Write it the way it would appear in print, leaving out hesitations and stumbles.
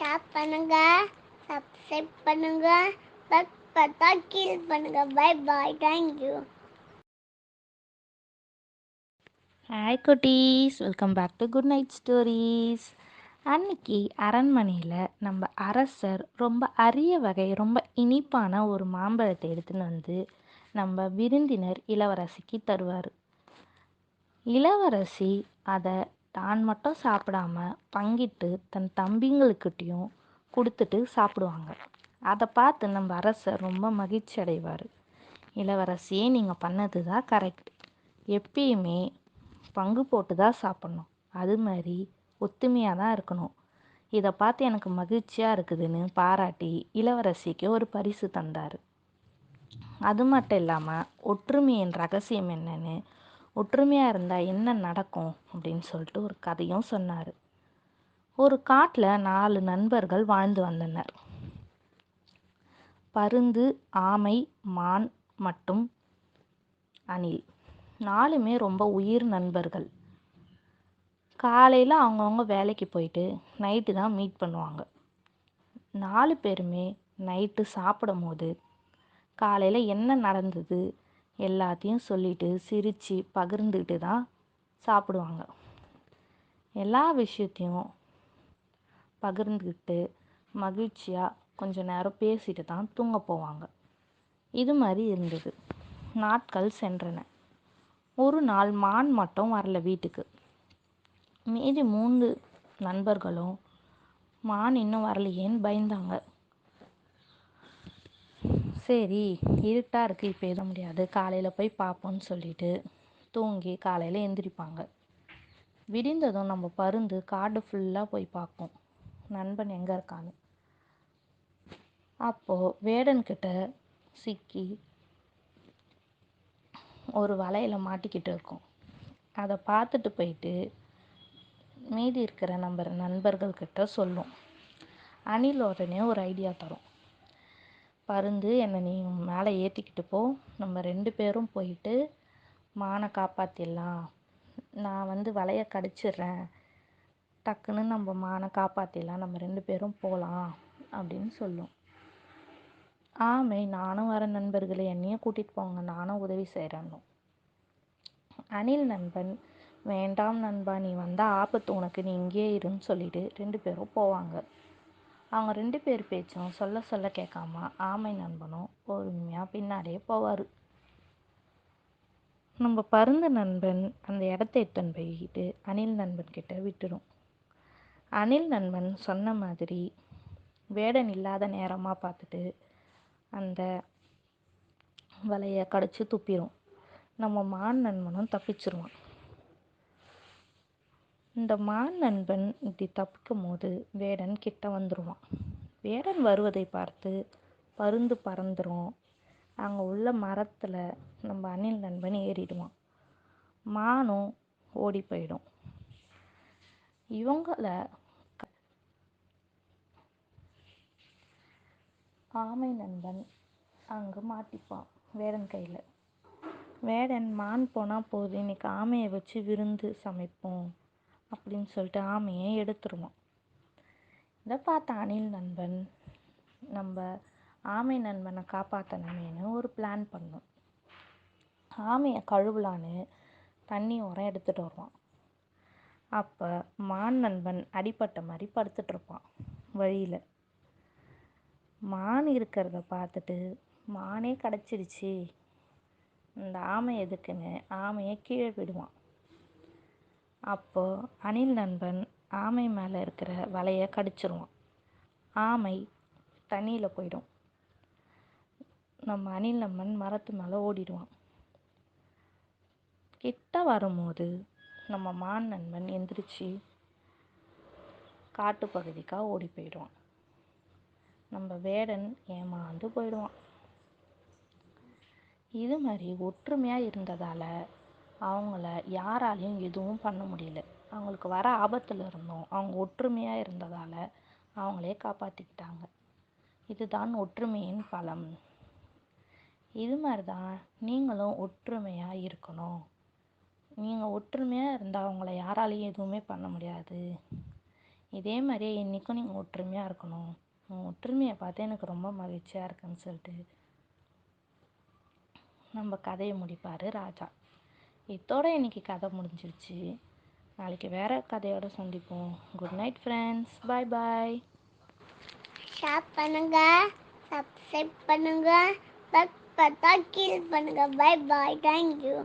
Share பண்ணுங்க, subscribe பண்ணுங்க, bell button click பண்ணுங்க. Bye bye, thank you. ஹாய் குட்டீஸ், welcome back to good night stories. அன்னைக்கு அரண்மனையில் நம்ம அரசர் ரொம்ப அரிய வகை ரொம்ப இனிப்பான ஒரு மாம்பழத்தை எடுத்துன்னு வந்து நம்ம விருந்தினர் இளவரசிக்கு தருவார். இளவரசி அதை தான் மட்டும் சாப்பிடாம பங்கிட்டு தன் தம்பிங்களுக்கிட்டையும் கொடுத்துட்டு சாப்பிடுவாங்க. அதை பார்த்து நம்ம அரசர் ரொம்ப மகிழ்ச்சி அடைவார். இளவரசியே, நீங்கள் பண்ணது தான் கரெக்ட். எப்பயுமே பங்கு போட்டு தான் சாப்பிட்ணும், அது மாதிரி ஒத்துமையாக தான் இருக்கணும். இதை பார்த்து எனக்கு மகிழ்ச்சியாக இருக்குதுன்னு பாராட்டி இளவரசிக்கு ஒரு பரிசு தந்தார். அது மட்டும் இல்லாமல் ஒற்றுமையின் ரகசியம் என்னன்னு, ஒற்றுமையாக இருந்தால் என்ன நடக்கும் அப்படின்னு சொல்லிட்டு ஒரு கதையும் சொன்னார். ஒரு காட்டில் 4 நண்பர்கள் வாழ்ந்து வந்தனர். பருந்து, ஆமை, மான் மற்றும் அணில். 4மே ரொம்ப உயிர் நண்பர்கள். காலையில் அவங்கவுங்க வேலைக்கு போயிட்டு நைட்டு தான் மீட் பண்ணுவாங்க. 4 பேருமே நைட்டு சாப்பிடும் போது காலையில் என்ன நடந்தது எல்லாத்தையும் சொல்லிட்டு சிரித்து பகிர்ந்துக்கிட்டு தான் சாப்பிடுவாங்க. எல்லா விஷயத்தையும் பகிர்ந்துக்கிட்டு மகிழ்ச்சியாக கொஞ்ச நேரம் பேசிட்டு தான் தூங்க போவாங்க. இது மாதிரி இருந்தது. நாட்கள் சென்றன. ஒரு நாள் மான் மட்டும் வரல வீட்டுக்கு. மீதி 3 நண்பர்களும் மான் இன்னும் வரலையேன்னு பயந்தாங்க. சரி, இருட்டாக இருக்குது, இப்போ எதுவும் முடியாது, காலையில் போய் பார்ப்போன்னு சொல்லிட்டு தூங்கி காலையில் எந்திரிப்பாங்க. விடிந்ததும் நம்ம பருந்து காடு ஃபுல்லாக போய் பார்ப்போம் நண்பன் எங்கே இருக்கான்னு. அப்போது வேடன்கிட்ட சிக்கி ஒரு வலையில் மாட்டிக்கிட்டு இருக்கும். அதை பார்த்துட்டு போயிட்டு மீதி இருக்கிற நம்ம நண்பர்கள்கிட்ட சொல்லும். அணில் உடனே ஒரு ஐடியா தரும். பருந்து, என்னை நீ மேலே ஏற்றிக்கிட்டு போ, நம்ம 2 பேரும் போயிட்டு மானை காப்பாற்றிடலாம், நான் வலையை கடிச்சிடுறேன், டக்குன்னு நம்ம மானை காப்பாற்றிடலாம், நம்ம 2 பேரும் போகலாம் அப்படின்னு சொல்லும். ஆமை, நானும் வர நண்பர்களை, என்னையும் கூட்டிகிட்டு போங்க, நானும் உதவி செய்கிறேன்னு. அணில் நண்பன், வேண்டாம் நண்பா, நீ வந்தால் ஆபத்து உனக்கு, நீ இங்கே இருன்னு சொல்லிட்டு 2 பேரும் போவாங்க. அவங்க 2 பேர் பேச்சும் சொல்ல சொல்ல கேட்காம ஆமை நண்பனும் பொறுமையாக பின்னாடியே போவார். நம்ம பருந்து நண்பன் அந்த இடத்த எத்தன் போய்கிட்டு அணில் நண்பன் கிட்ட விட்டுடும். அணில் நண்பன் சொன்ன மாதிரி வேடன் இல்லாத நேரமாக பார்த்துட்டு அந்த வலையை கடிச்சு துப்பிடும். நம்ம மான் நண்பனும் தப்பிச்சிருவான். இந்த மான் நண்பன் இப்படி தப்பிக்கும் போது வேடன் கிட்ட வந்துடுவான். வேடன் வருவதை பார்த்து பருந்து பறந்துடும். அங்கே உள்ள மரத்தில் நம்ம அணில் நண்பன் ஏறிடுவான். மானும் ஓடி போயிடும். இவங்கள ஆமை நண்பன் அங்கே மாட்டிப்பான் வேடன் கையில். வேடன், மான் போனால் போகுது, இன்னைக்கு ஆமையை வச்சு விருந்து சமைப்போம் அப்படின்னு சொல்லிட்டு ஆமையை எடுத்துருவான். இதை பார்த்த அணில் நண்பன் நம்ம ஆமை நண்பனை காப்பாற்றணுமேனு ஒரு பிளான் பண்ணும். ஆமையை கழுவலான்னு தண்ணி உரம் எடுத்துகிட்டு வருவான். அப்போ மான் நண்பன் அடிபட்ட மாதிரி படுத்துட்ருப்பான் வழியில். மான் இருக்கிறத பார்த்துட்டு, மானே கிடச்சிருச்சு, இந்த ஆமை எதுக்குன்னு ஆமையை கீழே விடுவான். அப்போது அணில் நண்பன் ஆமை மேலே இருக்கிற வலையை கடிச்சிருவான். ஆமை தண்ணியில் போயிடும். நம்ம அணில் நண்பன் மரத்து மேலே ஓடிடுவான். கிட்ட வரும்போது நம்ம மான் நண்பன் எந்திரிச்சு காட்டு பகுதிக்காக ஓடி போயிடுவான். நம்ம வேடன் ஏமாந்து போயிடுவான். இது மாதிரி ஒற்றுமையாக இருந்ததால் அவங்கள யாராலையும் எதுவும் பண்ண முடியல. அவங்களுக்கு வர ஆபத்தில் இருந்தோம் அவங்க ஒற்றுமையாக இருந்ததால் அவங்களே காப்பாற்றிக்கிட்டாங்க. இதுதான் ஒற்றுமையின் பலம். இது மாதிரி தான் நீங்களும் ஒற்றுமையாக இருக்கணும். நீங்கள் ஒற்றுமையாக இருந்தால் அவங்கள யாராலையும் எதுவுமே பண்ண முடியாது. இதே மாதிரியே இன்றைக்கும் நீங்கள் ஒற்றுமையாக இருக்கணும், உங்கள் ஒற்றுமையை பார்த்து எனக்கு ரொம்ப மகிழ்ச்சியாக இருக்குன்னு சொல்லிட்டு நம்ம கதையை முடிப்பார் ராஜா. இதோட இன்னைக்கு கதை முடிஞ்சிருச்சு. நாளைக்கு வேறு கதையோடு சந்திப்போம். Good night friends. Bye bye. Share பண்ணுங்க, சப்ஸ்கிரைப் பண்ணுங்க, பக் பட்டா கில் பண்ணுங்க. Bye bye, thank you.